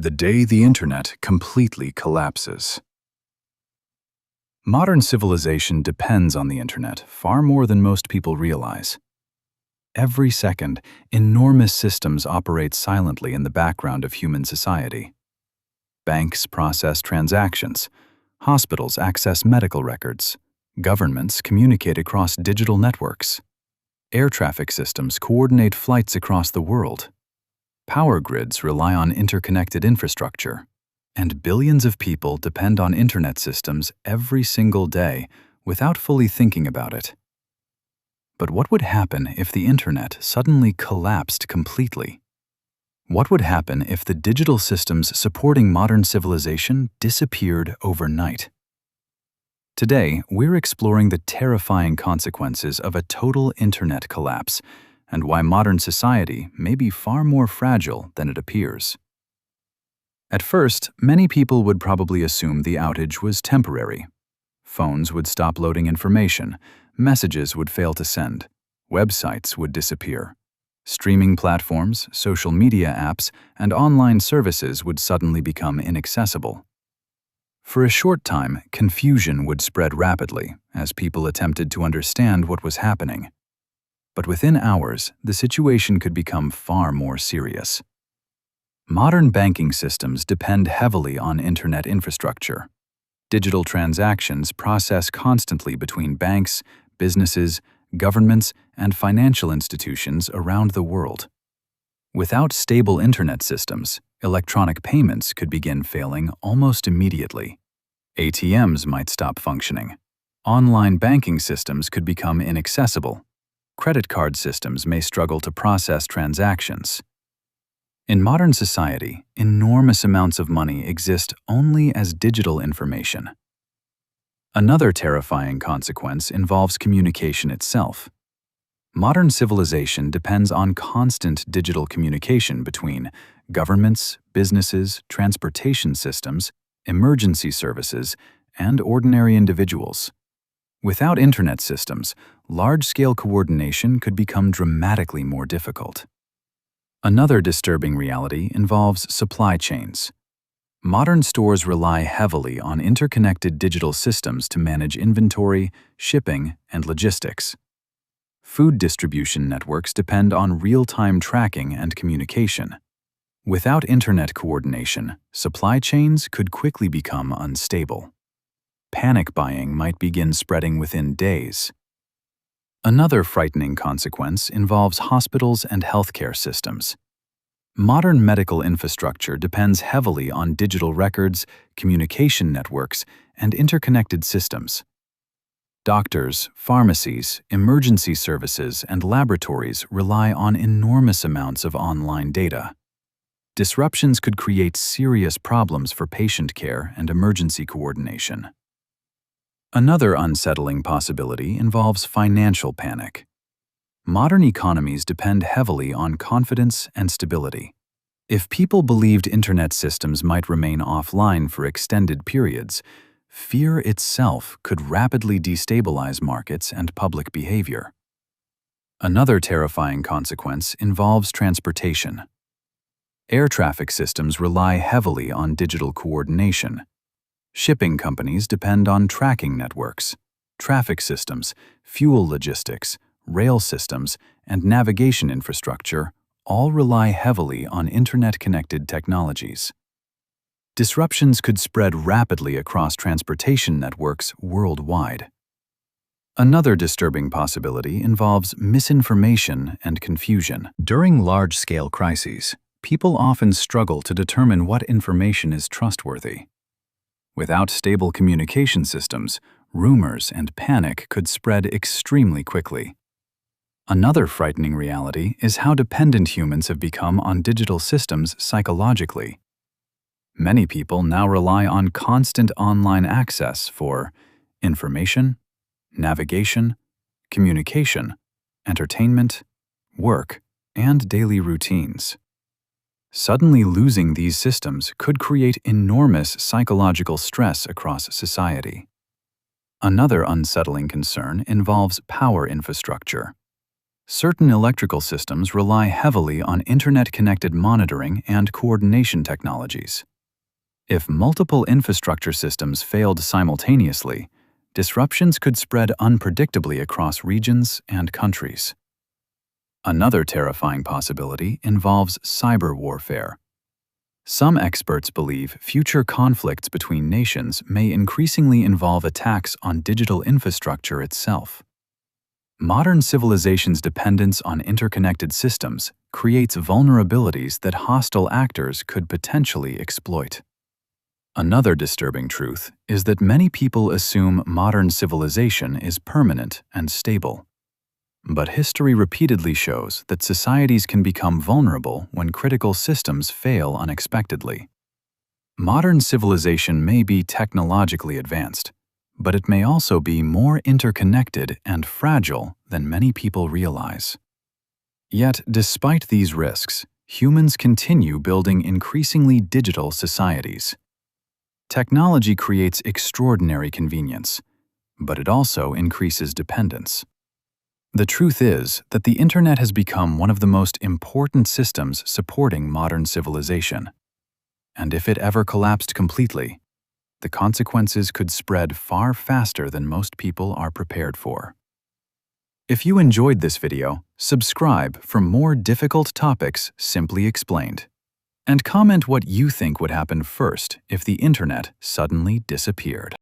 The day the internet completely collapses. Modern civilization depends on the internet far more than most people realize. Every second, enormous systems operate silently in the background of human society. Banks process transactions, hospitals access medical records, governments communicate across digital networks, air traffic systems coordinate flights across the world. Power grids rely on interconnected infrastructure, and billions of people depend on internet systems every single day without fully thinking about it. But what would happen if the internet suddenly collapsed completely? What would happen if the digital systems supporting modern civilization disappeared overnight? Today, we're exploring the terrifying consequences of a total internet collapse and why modern society may be far more fragile than it appears. At first, many people would probably assume the outage was temporary. Phones would stop loading information, messages would fail to send, websites would disappear. Streaming platforms, social media apps, and online services would suddenly become inaccessible. For a short time, confusion would spread rapidly as people attempted to understand what was happening. But within hours, the situation could become far more serious. Modern banking systems depend heavily on internet infrastructure. Digital transactions process constantly between banks, businesses, governments, and financial institutions around the world. Without stable internet systems, electronic payments could begin failing almost immediately. ATMs might stop functioning. Online banking systems could become inaccessible. Credit card systems may struggle to process transactions. In modern society, enormous amounts of money exist only as digital information. Another terrifying consequence involves communication itself. Modern civilization depends on constant digital communication between governments, businesses, transportation systems, emergency services, and ordinary individuals. Without internet systems, large-scale coordination could become dramatically more difficult. Another disturbing reality involves supply chains. Modern stores rely heavily on interconnected digital systems to manage inventory, shipping, and logistics. Food distribution networks depend on real-time tracking and communication. Without internet coordination, supply chains could quickly become unstable. Panic buying might begin spreading within days. Another frightening consequence involves hospitals and healthcare systems. Modern medical infrastructure depends heavily on digital records, communication networks, and interconnected systems. Doctors, pharmacies, emergency services, and laboratories rely on enormous amounts of online data. Disruptions could create serious problems for patient care and emergency coordination. Another unsettling possibility involves financial panic. Modern economies depend heavily on confidence and stability. If people believed internet systems might remain offline for extended periods, fear itself could rapidly destabilize markets and public behavior. Another terrifying consequence involves transportation. Air traffic systems rely heavily on digital coordination. Shipping companies depend on tracking networks. Traffic systems, fuel logistics, rail systems, and navigation infrastructure all rely heavily on internet-connected technologies. Disruptions could spread rapidly across transportation networks worldwide. Another disturbing possibility involves misinformation and confusion. During large-scale crises, people often struggle to determine what information is trustworthy. Without stable communication systems, rumors and panic could spread extremely quickly. Another frightening reality is how dependent humans have become on digital systems psychologically. Many people now rely on constant online access for information, navigation, communication, entertainment, work, and daily routines. Suddenly losing these systems could create enormous psychological stress across society. Another unsettling concern involves power infrastructure. Certain electrical systems rely heavily on internet-connected monitoring and coordination technologies. If multiple infrastructure systems failed simultaneously, disruptions could spread unpredictably across regions and countries. Another terrifying possibility involves cyber warfare. Some experts believe future conflicts between nations may increasingly involve attacks on digital infrastructure itself. Modern civilization's dependence on interconnected systems creates vulnerabilities that hostile actors could potentially exploit. Another disturbing truth is that many people assume modern civilization is permanent and stable. But history repeatedly shows that societies can become vulnerable when critical systems fail unexpectedly. Modern civilization may be technologically advanced, but it may also be more interconnected and fragile than many people realize. Yet, despite these risks, humans continue building increasingly digital societies. Technology creates extraordinary convenience, but it also increases dependence. The truth is that the internet has become one of the most important systems supporting modern civilization. And if it ever collapsed completely, the consequences could spread far faster than most people are prepared for. If you enjoyed this video, subscribe for more difficult topics simply explained. And comment what you think would happen first if the internet suddenly disappeared.